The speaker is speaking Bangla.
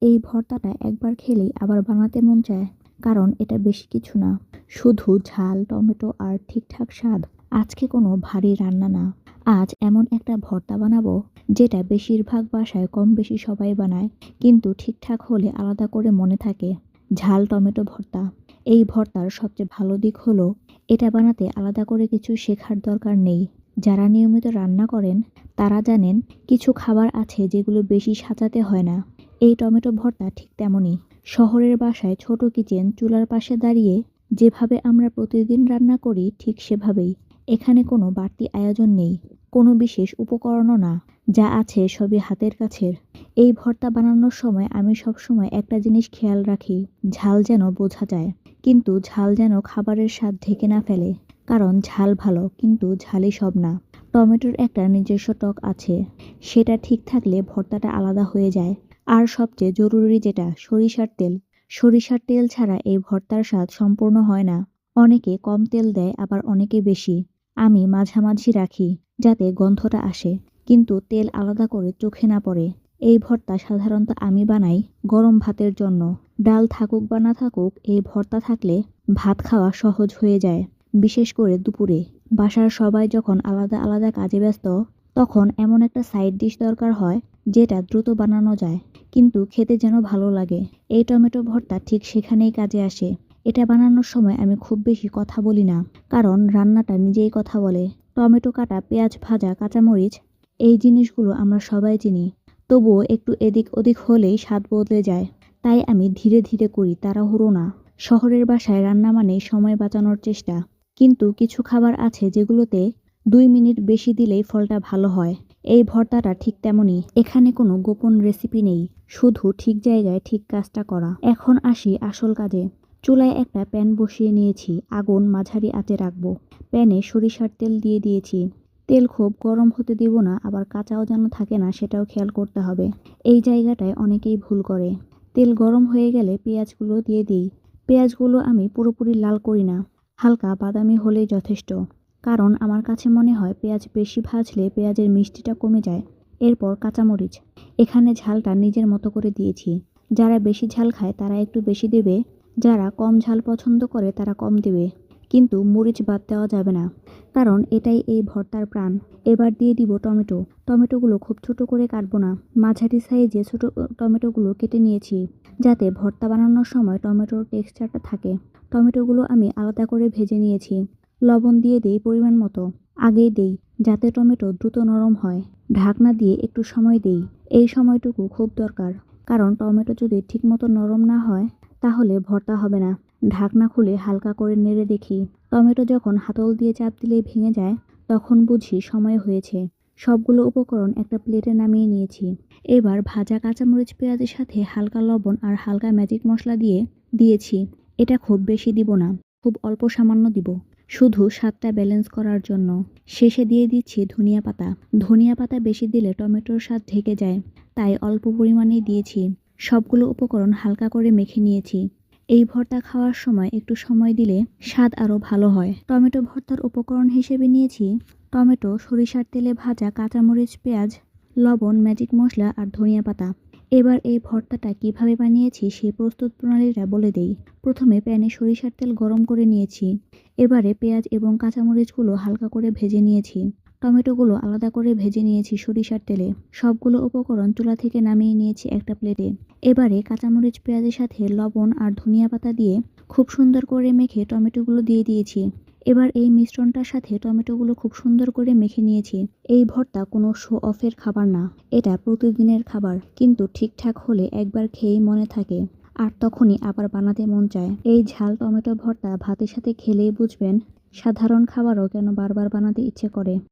এই ভর্তাটা একবার খেলেই আবার বানাতে মন চায়, কারণ এটা বেশি কিছু না, শুধু ঝাল, টমেটো আর ঠিকঠাক স্বাদ। আজকে কোনো ভারী রান্না না, আজ এমন একটা ভর্তা বানাবো যেটা বেশিরভাগ বাসায় কম বেশি সবাই বানায়, কিন্তু ঠিকঠাক হলে আলাদা করে মনে থাকে। ঝাল টমেটো ভর্তা। এই ভর্তার সবচেয়ে ভালো দিক হলো এটা বানাতে আলাদা করে কিছু শেখার দরকার নেই। যারা নিয়মিত রান্না করেন তারা জানেন কিছু খাবার আছে যেগুলো বেশি সাজাতে হয় না। এই টমেটো ভর্তা ঠিক তেমনই। শহরের বাসায় ছোট কিচেন, চুলার পাশে দাঁড়িয়ে যেভাবে আমরা প্রতিদিন রান্না করি ঠিক সেভাবেই। এখানে কোনো বাড়তি আয়োজন নেই, কোনো বিশেষ উপকরণও না, যা আছে সবই হাতের কাছের। এই ভর্তা বানানোর সময় আমি সবসময় একটা জিনিস খেয়াল রাখি, ঝাল যেন বোঝা যায়, কিন্তু ঝাল যেন খাবারের স্বাদ ঢেকে না ফেলে। কারণ ঝাল ভালো, কিন্তু ঝালই সব না। টমেটোর একটা নিজস্ব টক আছে, সেটা ঠিক থাকলে ভর্তাটা আলাদা হয়ে যায়। আর সবচেয়ে জরুরি যেটা, সরিষার তেল। সরিষার তেল ছাড়া এই ভর্তার স্বাদ সম্পূর্ণ হয় না। অনেকে কম তেল দেয়, আবার অনেকে বেশি। আমি মাঝামাঝি রাখি, যাতে গন্ধটা আসে, কিন্তু তেল আলাদা করে চোখে না পড়ে। এই ভর্তা সাধারণত আমি বানাই গরম ভাতের জন্য। ডাল থাকুক বা না থাকুক, এই ভর্তা থাকলে ভাত খাওয়া সহজ হয়ে যায়। বিশেষ করে দুপুরে বাসার সবাই যখন আলাদা আলাদা কাজে ব্যস্ত, তখন এমন একটা সাইড ডিশ দরকার হয় যেটা দ্রুত বানানো যায়, কিন্তু খেতে যেন ভালো লাগে। এই টমেটো ভর্তা ঠিক সেখানেই কাজে আসে। এটা বানানোর সময় আমি খুব বেশি কথা বলি না, কারণ রান্নাটা নিজেই কথা বলে। টমেটো কাটা, পেঁয়াজ ভাজা, কাঁচামরিচ, এই জিনিসগুলো আমরা সবাই চিনি। তবুও একটু এদিক ওদিক হলেই স্বাদ বদলে যায়। তাই আমি ধীরে ধীরে করি, তাড়াহুড়ো না। শহরের বাসায় রান্না মানেই সময় বাঁচানোর চেষ্টা, কিন্তু কিছু খাবার আছে যেগুলোতে 2 মিনিট বেশি দিলেই ফলটা ভালো হয়। এই ভর্তাটা ঠিক তেমনই। এখানে কোনো গোপন রেসিপি নেই, শুধু ঠিক জায়গায় ঠিক কাজটা করা। এখন আসি আসল কাজে। চুলায় একটা প্যান বসিয়ে নিয়েছি, আগুন মাঝারি আঁচে রাখবো। প্যানে সরিষার তেল দিয়ে দিয়েছি। তেল খুব গরম হতে দিব না, আবার কাঁচাও যেন থাকে না সেটাও খেয়াল করতে হবে। এই জায়গাটায় অনেকেই ভুল করে। তেল গরম হয়ে গেলে পেঁয়াজগুলো দিয়ে দিই। পেঁয়াজগুলো আমি পুরোপুরি লাল করি না, হালকা বাদামি হলেই যথেষ্ট। কারণ আমার কাছে মনে হয় পেঁয়াজ বেশি ভাজলে পেঁয়াজের মিষ্টিটা কমে যায়। এরপর কাঁচামরিচ। এখানে ঝালটা নিজের মতো করে দিয়েছি। যারা বেশি ঝাল খায় তারা একটু বেশি দেবে, যারা কম ঝাল পছন্দ করে তারা কম দেবে। কিন্তু মরিচ বাদ দেওয়া যাবে না, কারণ এটাই এই ভর্তার প্রাণ। এবার দিয়ে দিব টমেটো। টমেটোগুলো খুব ছোট করে কাটবো না, মাঝারি সাইজে ছোট টমেটোগুলো কেটে নিয়েছি, যাতে ভর্তা বানানোর সময় টমেটোর টেক্সচারটা থাকে। টমেটোগুলো আমি আলাদা করে ভেজে নিয়েছি। লবণ দিয়ে দেই পরিমাণ মতো, আগেই দেই যাতে টমেটো দ্রুত নরম হয়। ঢাকনা দিয়ে একটু সময় দেই, এই সময়টুকু খুব দরকার, কারণ টমেটো যদি ঠিকমতো নরম না হয় তাহলে ভর্তা হবে না। ঢাকনা খুলে হালকা করে নেড়ে দেখি, টমেটো যখন হাতল দিয়ে চাপ দিলেই ভেঙে যায়, তখন বুঝি সময় হয়েছে। সবগুলো উপকরণ একটা প্লেটে নামিয়ে নিয়েছি। এবার ভাজা কাঁচামরিচ, পেঁয়াজের সাথে হালকা লবণ আর হালকা ম্যাজিক মশলা দিয়েছি। এটা খুব বেশি দিব না, খুব অল্প সামান্য দিব, শুধু স্বাদটা ব্যালেন্স করার জন্য। শেষে দিয়ে দিচ্ছি ধনিয়া পাতা। ধনিয়া পাতা বেশি দিলে টমেটোর স্বাদ ঢেকে যায়, তাই অল্প পরিমাণেই দিয়েছি। সবগুলো উপকরণ হালকা করে মেখে নিয়েছি। এই ভর্তা খাওয়ার সময় একটু সময় দিলে স্বাদ আরও ভালো হয়। টমেটো ভর্তার উপকরণ হিসেবে নিয়েছি টমেটো, সরিষার তেলে ভাজা কাঁচামরিচ, পেঁয়াজ, লবণ, ম্যাজিক মশলা আর ধনিয়া পাতা। এবার এই ভর্তাটা কিভাবে বানিয়েছি সেই প্রস্তুত প্রণালীটা বলে দেই। প্রথমে প্যানে সরিষার তেল গরম করে নিয়েছি। এবারে পেঁয়াজ এবং কাঁচামরিচগুলো হালকা করে ভেজে নিয়েছি। টমেটোগুলো আলাদা করে ভেজে নিয়েছি সরিষার তেলে। সবগুলো উপকরণ চুলা থেকে নামিয়ে নিয়েছি একটা প্লেটে। এবারে কাঁচামরিচ, পেঁয়াজের সাথে লবণ আর ধনিয়া পাতা দিয়ে খুব সুন্দর করে মেখে টমেটোগুলো দিয়ে দিয়েছি। এবার এই মিশ্রণটার সাথে টমেটোগুলো খুব সুন্দর করে মেখে নিয়েছি। এই ভর্তা কোনো শো অফের খাবার না, এটা প্রতিদিনের খাবার, কিন্তু ঠিকঠাক হলে একবার খেয়েই মনে থাকে, আর তখনই আবার বানাতে মন চায়। এই ঝাল টমেটো ভর্তা ভাতের সাথে খেলেই বুঝবেন সাধারণ খাবারও কেন বারবার বানাতে ইচ্ছে করে।